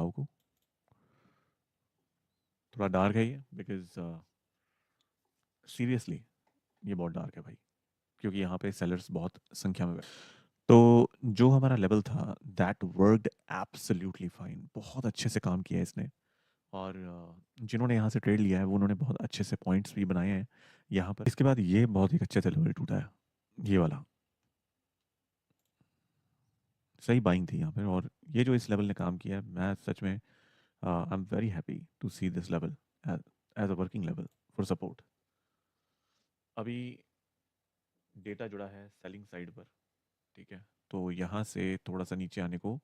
भाव को। थोड़ा डार्क है ये बिकॉज़ सीरियसली ये बहुत डार्क है भाई, क्योंकि यहाँ पे सेलर्स बहुत संख्या में तो जो हमारा लेवल था दैट वर्कड एब्सोल्युटली फाइन। बहुत अच्छे से काम किया है इसने। और जिन्होंने यहाँ से ट्रेड लिया है वो उन्होंने बहुत अच्छे से पॉइंट्स भी बनाए हैं यहाँ पर। इसके बाद ये बहुत ही अच्छे से लेवल टूटा है, ये वाला सही बाइंग थी यहाँ पे। और ये जो इस लेवल ने काम किया है, मैं सच में I am very happy to see this level as a working level for support. अभी डेटा जुड़ा है सेलिंग साइड पर, ठीक है, तो यहाँ से थोड़ा सा नीचे आने को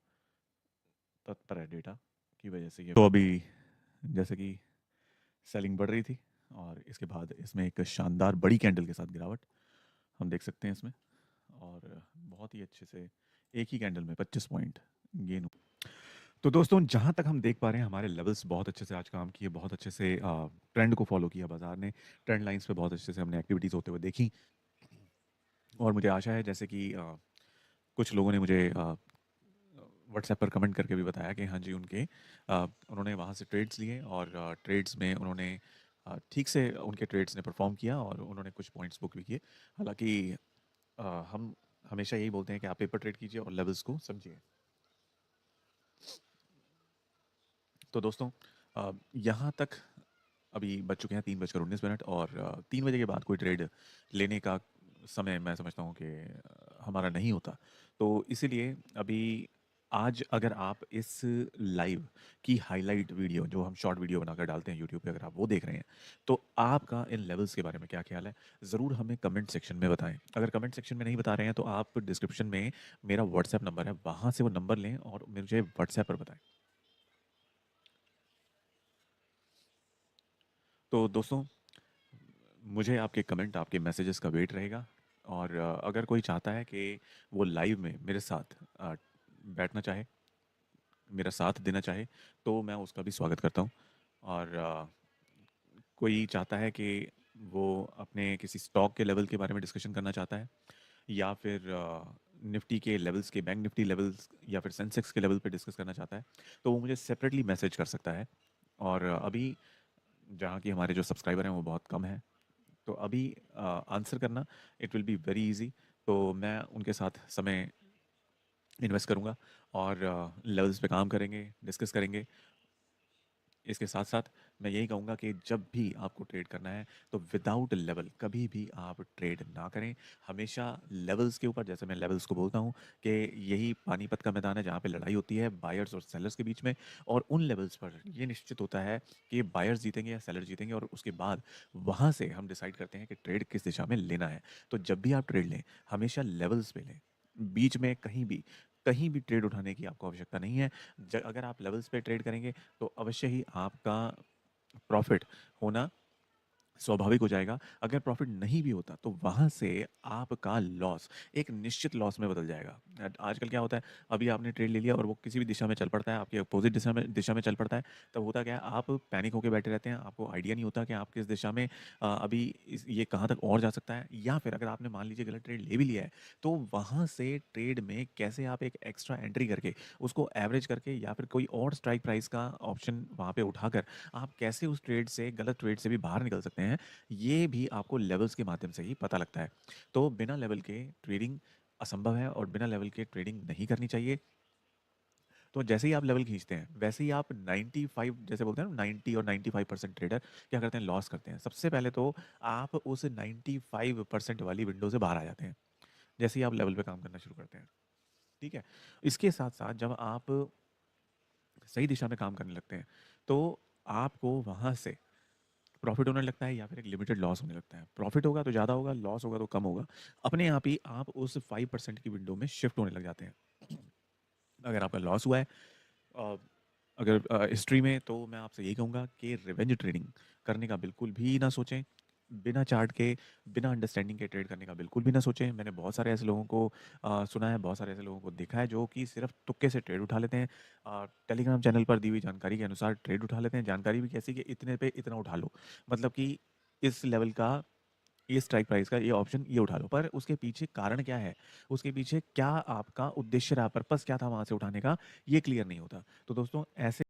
तत्पर है डेटा की वजह से। ये तो अभी जैसे कि सेलिंग बढ़ रही थी और इसके बाद इसमें एक शानदार बड़ी कैंडल के साथ गिरावट हम देख सकते हैं इसमें। और बहुत ही अच्छे से एक ही कैंडल में 25 पॉइंट गेन। तो दोस्तों जहाँ तक हम देख पा रहे हैं हमारे लेवल्स बहुत अच्छे से आज काम किए, बहुत अच्छे से ट्रेंड को फॉलो किया बाजार ने। ट्रेंड लाइंस पे बहुत अच्छे से हमने एक्टिविटीज़ होते हुए देखी। और मुझे आशा है जैसे कि कुछ लोगों ने मुझे व्हाट्सएप पर कमेंट करके भी बताया कि हाँ जी उन्होंने वहाँ से ट्रेड्स लिए और ट्रेड्स में उन्होंने ठीक से उनके ट्रेड्स ने परफॉर्म किया और उन्होंने कुछ पॉइंट्स बुक भी किए। हालांकि हम हमेशा यही बोलते हैं कि आप पेपर ट्रेड कीजिए और लेवल्स को समझिए। तो दोस्तों यहाँ तक अभी बज चुके हैं 3:19 और 3 बजे के बाद कोई ट्रेड लेने का समय मैं समझता हूँ कि हमारा नहीं होता। तो इसीलिए अभी आज अगर आप इस लाइव की हाइलाइट वीडियो जो हम शॉर्ट वीडियो बनाकर डालते हैं यूट्यूब पे, अगर आप वो देख रहे हैं तो आपका इन लेवल्स के बारे में क्या ख्याल है ज़रूर हमें कमेंट सेक्शन में बताएं। अगर कमेंट सेक्शन में नहीं बता रहे हैं तो आप डिस्क्रिप्शन में मेरा व्हाट्सएप नंबर है, वहाँ से वो नंबर लें और मुझे व्हाट्सएप पर बताएं। तो दोस्तों मुझे आपके कमेंट, आपके मैसेजेस का वेट रहेगा। और अगर कोई चाहता है कि वो लाइव में मेरे साथ बैठना चाहे, मेरा साथ देना चाहे, तो मैं उसका भी स्वागत करता हूँ। और कोई चाहता है कि वो अपने किसी स्टॉक के लेवल के बारे में डिस्कशन करना चाहता है या फिर निफ्टी के लेवल्स के, बैंक निफ्टी लेवल्स या फिर सेंसेक्स के लेवल पे डिस्कस करना चाहता है, तो वो मुझे सेपरेटली मैसेज कर सकता है। और अभी जहाँ की हमारे जो सब्सक्राइबर हैं वो बहुत कम हैं, तो अभी आंसर करना it will be very easy. तो मैं उनके साथ समय इन्वेस्ट करूँगा और लेवल्स पे काम करेंगे, डिस्कस करेंगे। इसके साथ साथ मैं यही कहूँगा कि जब भी आपको ट्रेड करना है तो विदाउट लेवल कभी भी आप ट्रेड ना करें। हमेशा लेवल्स के ऊपर, जैसे मैं लेवल्स को बोलता हूँ कि यही पानीपत का मैदान है जहाँ पे लड़ाई होती है बायर्स और सेलर्स के बीच में। और उन लेवल्स पर ये निश्चित होता है कि बायर्स जीतेंगे या सेलर जीतेंगे, और उसके बाद वहाँ से हम डिसाइड करते हैं कि ट्रेड किस दिशा में लेना है। तो जब भी आप ट्रेड लें हमेशा लेवल्स पे लें, बीच में कहीं भी ट्रेड उठाने की आपको आवश्यकता नहीं है। अगर आप लेवल्स पे ट्रेड करेंगे तो अवश्य ही आपका प्रॉफिट होना स्वाभाविक हो जाएगा। अगर प्रॉफिट नहीं भी होता तो वहाँ से आपका लॉस एक निश्चित लॉस में बदल जाएगा। आजकल क्या होता है, अभी आपने ट्रेड ले लिया और वो किसी भी दिशा में चल पड़ता है, आपके अपोजिट दिशा में चल पड़ता है, तब होता क्या है, आप पैनिक होकर बैठे रहते हैं। आपको आइडिया नहीं होता कि आप किस दिशा में अभी ये कहाँ तक और जा सकता है। या फिर अगर आपने मान लीजिए गलत ट्रेड ले भी लिया है तो वहाँ से ट्रेड में कैसे आप एक एक्स्ट्रा एंट्री करके उसको एवरेज करके या फिर कोई और स्ट्राइक प्राइस का ऑप्शन वहाँ पे उठाकर आप कैसे उस ट्रेड से, गलत ट्रेड से भी बाहर निकल सकते हैं, ये भी आपको लेवल्स के माध्यम से ही पता लगता है। तो बिना लेवल के ट्रेडिंग असंभव है और बिना लेवल के ट्रेडिंग नहीं करनी चाहिए। तो जैसे ही आप लेवल खींचते हैं वैसे ही आप 95, जैसे बोलते हैं ना, 90 और 95% ट्रेडर क्या करते हैं, लॉस करते हैं। सबसे पहले तो आप उस 95% वाली विंडो से बाहर आ जाते हैं जैसे ही आप लेवल पे काम करना शुरू करते हैं, ठीक है। इसके साथ साथ जब आप सही दिशा में काम करने लगते हैं तो आपको वहां से प्रॉफिट होने लगता है या फिर एक लिमिटेड लॉस होने लगता है। प्रॉफिट होगा तो ज़्यादा होगा, लॉस होगा तो कम होगा। अपने आप ही आप उस 5% की विंडो में शिफ्ट होने लग जाते हैं। अगर आपका लॉस हुआ है अ, अगर हिस्ट्री में, तो मैं आपसे यही कहूँगा कि रिवेंज ट्रेडिंग करने का बिल्कुल भी ना सोचें। बिना चार्ट के, बिना अंडरस्टैंडिंग के ट्रेड करने का बिल्कुल भी ना सोचें। मैंने बहुत सारे ऐसे लोगों को सुना है, बहुत सारे ऐसे लोगों को देखा है जो कि सिर्फ तुक्के से ट्रेड उठा लेते हैं। टेलीग्राम चैनल पर दी हुई जानकारी के अनुसार ट्रेड उठा लेते हैं। जानकारी भी कैसी कि इतने पे इतना उठा लो, मतलब कि इस लेवल का, ये स्ट्राइक प्राइस का ये ऑप्शन ये उठा लो। पर उसके पीछे कारण क्या है, उसके पीछे क्या आपका उद्देश्य रहा, पर्पस क्या था वहाँ से उठाने का, ये क्लियर नहीं होता। तो दोस्तों ऐसे